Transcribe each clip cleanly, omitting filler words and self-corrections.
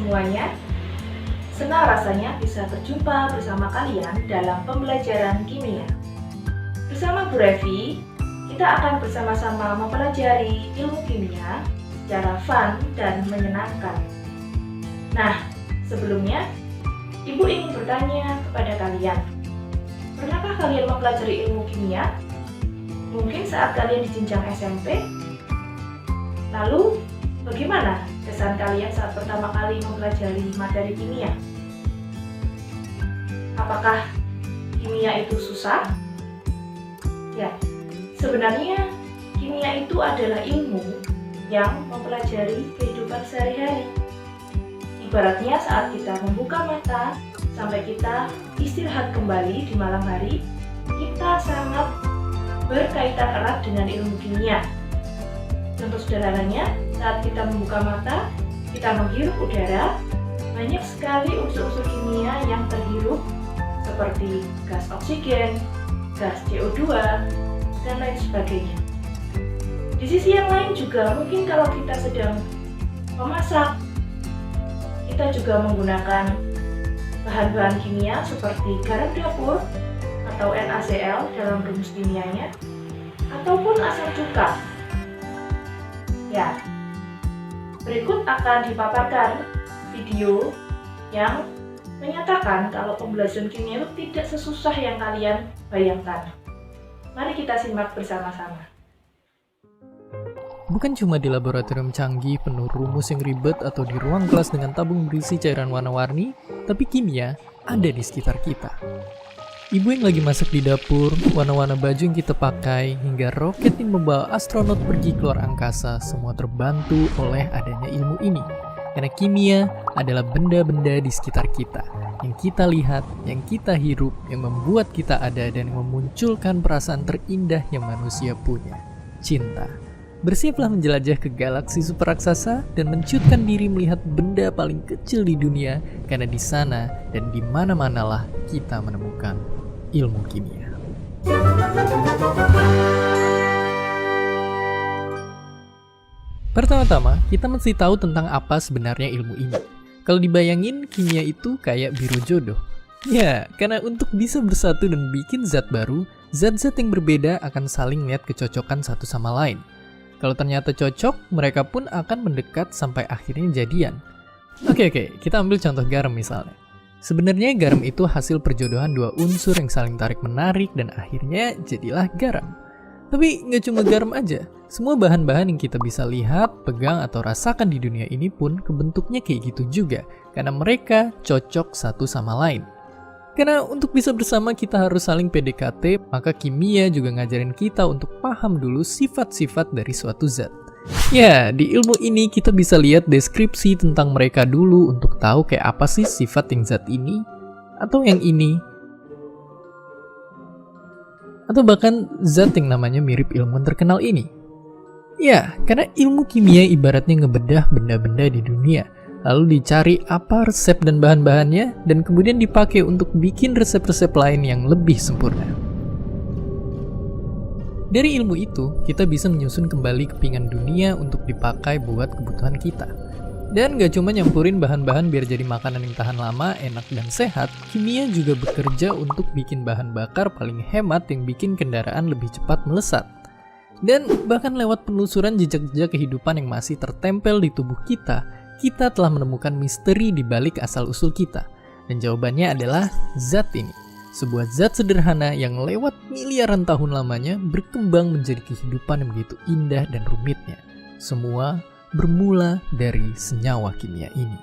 semuanya. Senang rasanya bisa berjumpa bersama kalian dalam pembelajaran kimia. Bersama Bu Revi, kita akan bersama-sama mempelajari ilmu kimia secara fun dan menyenangkan. Nah, sebelumnya, Ibu ingin bertanya kepada kalian, pernahkah kalian mempelajari ilmu kimia? Mungkin saat kalian di jenjang SMP? Lalu, bagaimana kesan kalian saat pertama kali mempelajari materi kimia? Apakah kimia itu susah? Ya, sebenarnya kimia itu adalah ilmu yang mempelajari kehidupan sehari-hari. Ibaratnya saat kita membuka mata sampai kita istirahat kembali di malam hari, kita sangat berkaitan erat dengan ilmu kimia. Contoh sederhananya, saat kita membuka mata, kita menghirup udara, banyak sekali unsur-unsur kimia yang terhirup seperti gas oksigen, gas CO2, dan lain sebagainya. Di sisi yang lain juga mungkin kalau kita sedang memasak, kita juga menggunakan bahan-bahan kimia seperti garam dapur atau NaCl dalam rumus kimianya, ataupun asam cuka. Ya, berikut akan dipaparkan video yang menyatakan kalau pembelajaran kimia itu tidak sesusah yang kalian bayangkan. Mari kita simak bersama-sama. Bukan cuma di laboratorium canggih penuh rumus yang ribet atau di ruang kelas dengan tabung berisi cairan warna-warni, tapi kimia ada di sekitar kita. Ibu yang lagi masak di dapur, warna-warna baju yang kita pakai, hingga roket yang membawa astronot pergi keluar angkasa, semua terbantu oleh adanya ilmu ini. Karena kimia adalah benda-benda di sekitar kita, yang kita lihat, yang kita hirup, yang membuat kita ada dan yang memunculkan perasaan terindah yang manusia punya, cinta. Bersiaplah menjelajah ke galaksi super raksasa dan menciutkan diri melihat benda paling kecil di dunia, karena di sana dan di mana-manalah kita menemukan ilmu kimia. Pertama-tama, kita mesti tahu tentang apa sebenarnya ilmu ini. Kalau dibayangin, kimia itu kayak biro jodoh. Ya, karena untuk bisa bersatu dan bikin zat baru, zat-zat yang berbeda akan saling lihat kecocokan satu sama lain. Kalau ternyata cocok, mereka pun akan mendekat sampai akhirnya jadian. Oke, kita ambil contoh garam misalnya. Sebenarnya garam itu hasil perjodohan dua unsur yang saling tarik-menarik dan akhirnya jadilah garam. Tapi nggak cuma garam aja, semua bahan-bahan yang kita bisa lihat, pegang, atau rasakan di dunia ini pun kebentuknya kayak gitu juga, karena mereka cocok satu sama lain. Karena untuk bisa bersama kita harus saling PDKT, maka kimia juga ngajarin kita untuk paham dulu sifat-sifat dari suatu zat. Ya, di ilmu ini kita bisa lihat deskripsi tentang mereka dulu untuk tahu kayak apa sih sifat yang zat ini, atau yang ini, atau bahkan zat yang namanya mirip ilmuwan terkenal ini. Ya, karena ilmu kimia ibaratnya ngebedah benda-benda di dunia, lalu dicari apa resep dan bahan-bahannya, dan kemudian dipakai untuk bikin resep-resep lain yang lebih sempurna. Dari ilmu itu, kita bisa menyusun kembali kepingan dunia untuk dipakai buat kebutuhan kita. Dan gak cuma nyampurin bahan-bahan biar jadi makanan yang tahan lama, enak, dan sehat, kimia juga bekerja untuk bikin bahan bakar paling hemat yang bikin kendaraan lebih cepat melesat. Dan bahkan lewat penelusuran jejak-jejak kehidupan yang masih tertempel di tubuh kita telah menemukan misteri di balik asal-usul kita. Dan jawabannya adalah zat ini. Sebuah zat sederhana yang lewat miliaran tahun lamanya berkembang menjadi kehidupan yang begitu indah dan rumitnya. Semua bermula dari senyawa kimia ini.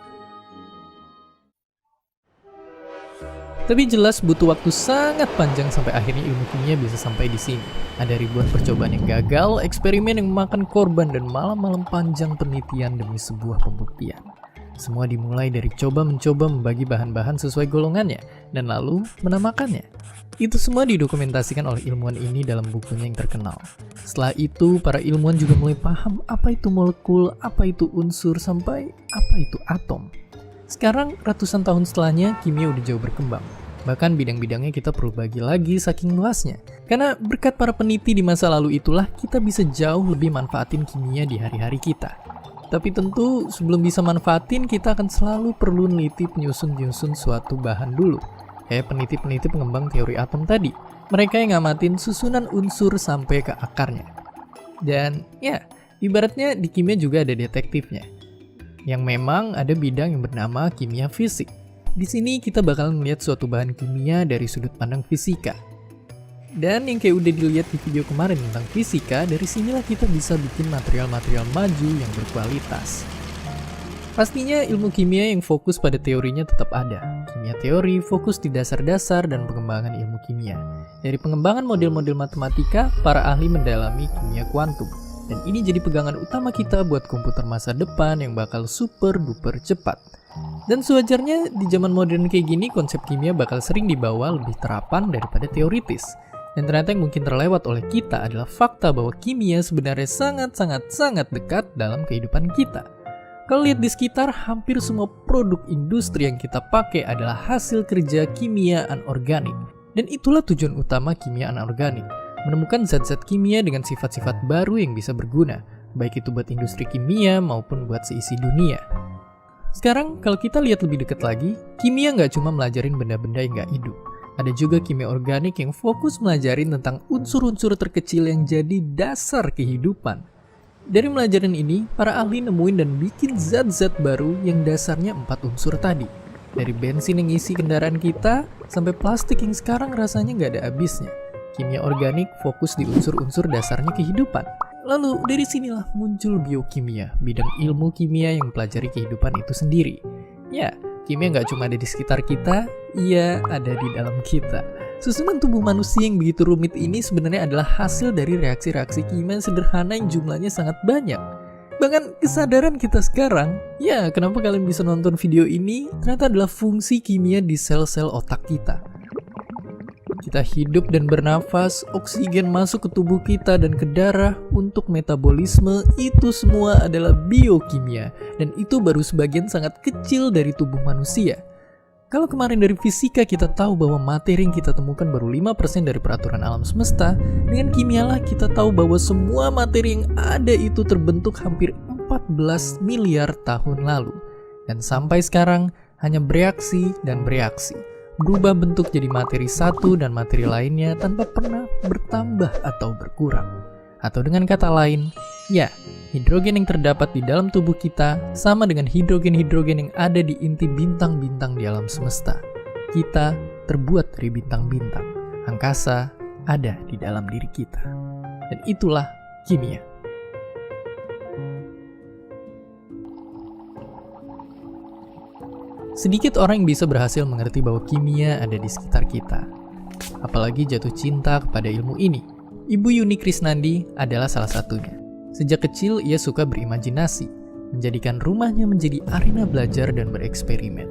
Tapi jelas butuh waktu sangat panjang sampai akhirnya ilmu kimia bisa sampai di sini. Ada ribuan percobaan yang gagal, eksperimen yang memakan korban, dan malam-malam panjang penelitian demi sebuah pembuktian. Semua dimulai dari coba-mencoba membagi bahan-bahan sesuai golongannya, dan lalu menamakannya. Itu semua didokumentasikan oleh ilmuwan ini dalam bukunya yang terkenal. Setelah itu, para ilmuwan juga mulai paham apa itu molekul, apa itu unsur, sampai apa itu atom. Sekarang, ratusan tahun setelahnya, kimia udah jauh berkembang. Bahkan bidang-bidangnya kita perlu bagi lagi saking luasnya. Karena berkat para peneliti di masa lalu itulah kita bisa jauh lebih manfaatin kimia di hari-hari kita. Tapi tentu sebelum bisa manfaatin, kita akan selalu perlu neliti penyusun-penyusun suatu bahan dulu. Kayak peneliti-peneliti pengembang teori atom tadi. Mereka yang ngamatin susunan unsur sampai ke akarnya. Dan ya, ibaratnya di kimia juga ada detektifnya. Yang memang ada bidang yang bernama kimia fisik. Di sini kita bakal melihat suatu bahan kimia dari sudut pandang fisika. Dan yang kayak udah dilihat di video kemarin tentang fisika, dari sinilah kita bisa bikin material-material maju yang berkualitas. Pastinya ilmu kimia yang fokus pada teorinya tetap ada. Kimia teori fokus di dasar-dasar dan pengembangan ilmu kimia. Dari pengembangan model-model matematika, para ahli mendalami kimia kuantum. Dan ini jadi pegangan utama kita buat komputer masa depan yang bakal super-duper cepat. Dan sewajarnya di zaman modern kayak gini, konsep kimia bakal sering dibawa lebih terapan daripada teoritis. Dan ternyata yang mungkin terlewat oleh kita adalah fakta bahwa kimia sebenarnya sangat dekat dalam kehidupan kita. Kalau lihat di sekitar, hampir semua produk industri yang kita pakai adalah hasil kerja kimia anorganik. Dan itulah tujuan utama kimia anorganik, menemukan zat-zat kimia dengan sifat-sifat baru yang bisa berguna, baik itu buat industri kimia maupun buat seisi dunia. Sekarang, kalau kita lihat lebih dekat lagi, kimia nggak cuma melajarin benda-benda yang nggak hidup. Ada juga kimia organik yang fokus melajarin tentang unsur-unsur terkecil yang jadi dasar kehidupan. Dari melajarin ini, para ahli nemuin dan bikin zat-zat baru yang dasarnya 4 unsur tadi. Dari bensin yang isi kendaraan kita, sampai plastik yang sekarang rasanya nggak ada habisnya. Kimia organik fokus di unsur-unsur dasarnya kehidupan. Lalu dari sinilah muncul biokimia, bidang ilmu kimia yang mempelajari kehidupan itu sendiri. Ya, kimia nggak cuma ada di sekitar kita, ia ada di dalam kita. Susunan tubuh manusia yang begitu rumit ini sebenarnya adalah hasil dari reaksi-reaksi kimia sederhana yang jumlahnya sangat banyak. Bahkan kesadaran kita sekarang, ya kenapa kalian bisa nonton video ini, ternyata adalah fungsi kimia di sel-sel otak kita. Kita hidup dan bernafas, oksigen masuk ke tubuh kita dan ke darah untuk metabolisme, itu semua adalah biokimia. Dan itu baru sebagian sangat kecil dari tubuh manusia. Kalau kemarin dari fisika kita tahu bahwa materi yang kita temukan baru 5% dari peraturan alam semesta, dengan kimialah kita tahu bahwa semua materi yang ada itu terbentuk hampir 14 miliar tahun lalu. Dan sampai sekarang hanya bereaksi dan bereaksi. Berubah bentuk jadi materi satu dan materi lainnya tanpa pernah bertambah atau berkurang. Atau dengan kata lain, ya, hidrogen yang terdapat di dalam tubuh kita sama dengan hidrogen-hidrogen yang ada di inti bintang-bintang di alam semesta. Kita terbuat dari bintang-bintang. Angkasa ada di dalam diri kita. Dan itulah kimia. Sedikit orang yang bisa berhasil mengerti bahwa kimia ada di sekitar kita. Apalagi jatuh cinta kepada ilmu ini. Ibu Yuni Krisnandi adalah salah satunya. Sejak kecil ia suka berimajinasi, menjadikan rumahnya menjadi arena belajar dan bereksperimen.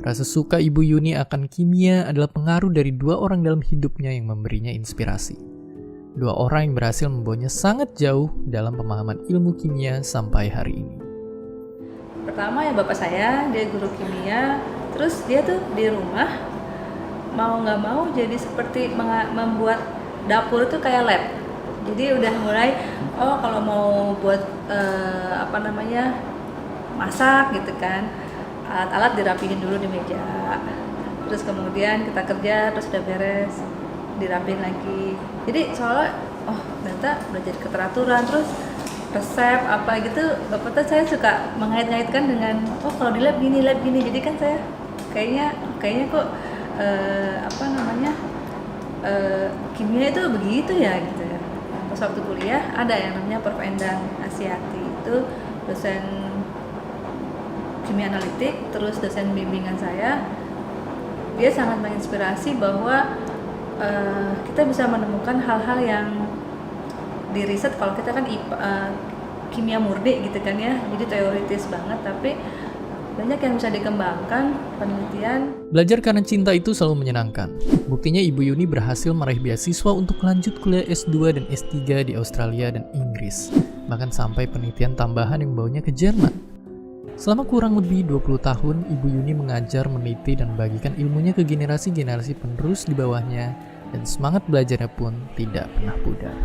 Rasa suka Ibu Yuni akan kimia adalah pengaruh dari 2 orang dalam hidupnya yang memberinya inspirasi. 2 orang yang berhasil membawanya sangat jauh dalam pemahaman ilmu kimia sampai hari ini. Pertama ya bapak saya, dia guru kimia, terus dia tuh di rumah mau nggak mau jadi seperti membuat dapur itu kayak lab. Jadi udah mulai, oh kalau mau buat masak gitu kan, alat-alat dirapihin dulu di meja. Terus kemudian kita kerja, terus udah beres, dirapihin lagi. Jadi soalnya, oh ternyata belajar keteraturan, terus resep apa gitu, bapak tuh saya suka mengait-ngaitkan dengan, oh kalau di lab gini, jadi kan saya kayaknya kok kimia itu begitu ya gitu ya. Pas waktu kuliah ada yang namanya Prof. Endang Asyati, itu dosen kimia analitik, terus dosen bimbingan saya. Dia sangat menginspirasi bahwa kita bisa menemukan hal-hal yang di riset, kalau kita kan kimia murni gitu kan ya, jadi teoritis banget, tapi banyak yang bisa dikembangkan penelitian. Belajar karena cinta itu selalu menyenangkan. Buktinya Ibu Yuni berhasil meraih beasiswa untuk lanjut kuliah S2 dan S3 di Australia dan Inggris, bahkan sampai penelitian tambahan yang membawanya ke Jerman. Selama kurang lebih 20 tahun, Ibu Yuni mengajar, meneliti, dan membagikan ilmunya ke generasi-generasi penerus di bawahnya, dan semangat belajarnya pun tidak pernah pudar.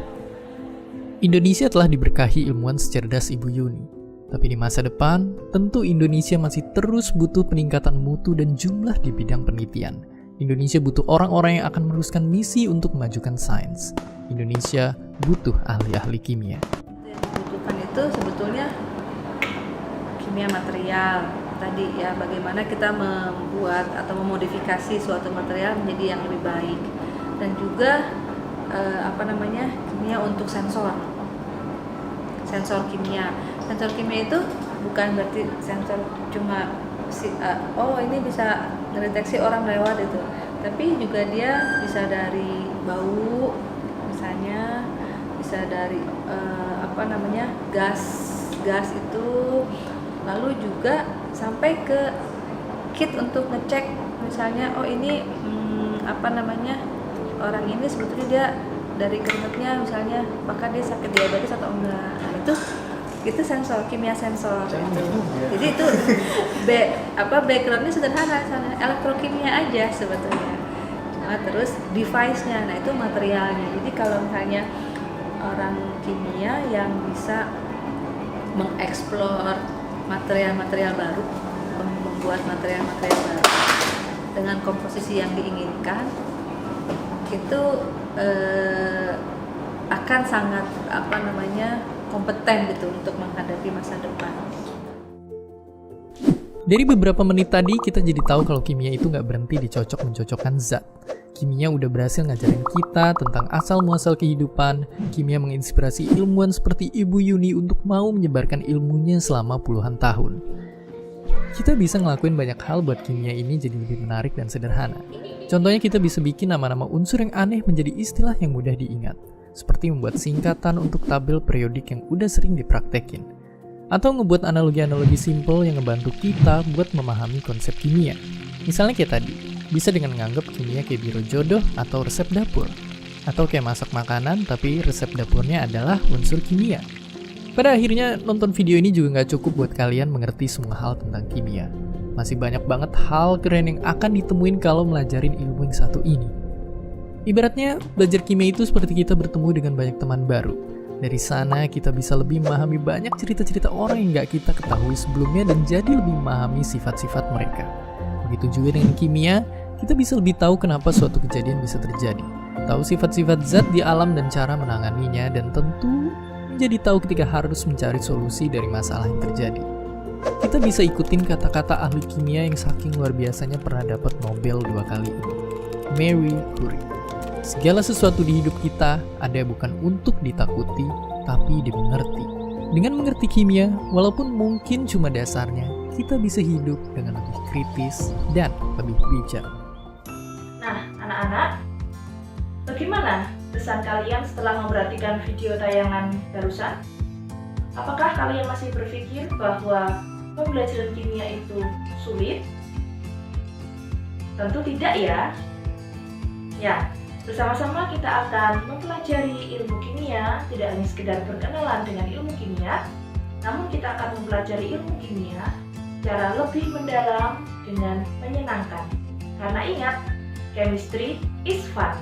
Indonesia telah diberkahi ilmuwan secerdas Ibu Yuni. Tapi di masa depan, tentu Indonesia masih terus butuh peningkatan mutu dan jumlah di bidang penelitian. Indonesia butuh orang-orang yang akan meneruskan misi untuk memajukan sains. Indonesia butuh ahli-ahli kimia. Yang dibutuhkan itu sebetulnya kimia material. Tadi ya, bagaimana kita membuat atau memodifikasi suatu material menjadi yang lebih baik. Dan juga kimia untuk sensor kimia. Sensor kimia itu bukan berarti sensor cuma ini bisa mendeteksi orang lewat itu, tapi juga dia bisa dari bau misalnya, bisa dari gas itu, lalu juga sampai ke kit untuk ngecek misalnya ini orang ini sebetulnya dia dari keringetnya misalnya apakah dia sakit diabetes atau enggak. Nah, itu sensor kimia sensor gitu. Jadi itu backgroundnya sederhana, elektrokimia aja sebetulnya. Nah, terus device-nya, nah itu materialnya. Jadi kalau misalnya orang kimia yang bisa mengeksplor material-material baru, membuat material-material baru dengan komposisi yang diinginkan, itu akan sangat kompeten gitu untuk menghadapi masa depan. Dari beberapa menit tadi kita jadi tahu kalau kimia itu nggak berhenti dicocok-mencocokkan zat. Kimia udah berhasil ngajarin kita tentang asal-muasal kehidupan. Kimia menginspirasi ilmuwan seperti Ibu Yuni untuk mau menyebarkan ilmunya selama puluhan tahun. Kita bisa ngelakuin banyak hal buat kimia ini jadi lebih menarik dan sederhana. Contohnya kita bisa bikin nama-nama unsur yang aneh menjadi istilah yang mudah diingat. Seperti membuat singkatan untuk tabel periodik yang udah sering dipraktekin. Atau ngebuat analogi-analogi simple yang ngebantu kita buat memahami konsep kimia. Misalnya kayak tadi, bisa dengan menganggap kimia kayak biro jodoh atau resep dapur. Atau kayak masak makanan tapi resep dapurnya adalah unsur kimia. Pada akhirnya, nonton video ini juga nggak cukup buat kalian mengerti semua hal tentang kimia. Masih banyak banget hal keren yang akan ditemuin kalau melajarin ilmu yang satu ini. Ibaratnya, belajar kimia itu seperti kita bertemu dengan banyak teman baru. Dari sana, kita bisa lebih memahami banyak cerita-cerita orang yang nggak kita ketahui sebelumnya dan jadi lebih memahami sifat-sifat mereka. Begitu juga dengan kimia, kita bisa lebih tahu kenapa suatu kejadian bisa terjadi. Tahu sifat-sifat zat di alam dan cara menanganinya, dan tentu menjadi tahu ketika harus mencari solusi dari masalah yang terjadi. Kita bisa ikutin kata-kata ahli kimia yang saking luar biasanya pernah dapat Nobel 2 kali ini, Marie Curie. Segala sesuatu di hidup kita ada bukan untuk ditakuti, tapi dimengerti. Dengan mengerti kimia, walaupun mungkin cuma dasarnya, kita bisa hidup dengan lebih kritis dan lebih bijak. Nah, anak-anak, bagaimana kesan kalian setelah memperhatikan video tayangan barusan? Apakah kalian masih berpikir bahwa pembelajaran kimia itu sulit? Tentu tidak ya. Bersama-sama kita akan mempelajari ilmu kimia, tidak hanya sekedar berkenalan dengan ilmu kimia, namun kita akan mempelajari ilmu kimia secara lebih mendalam dengan menyenangkan. Karena ingat, chemistry is fun.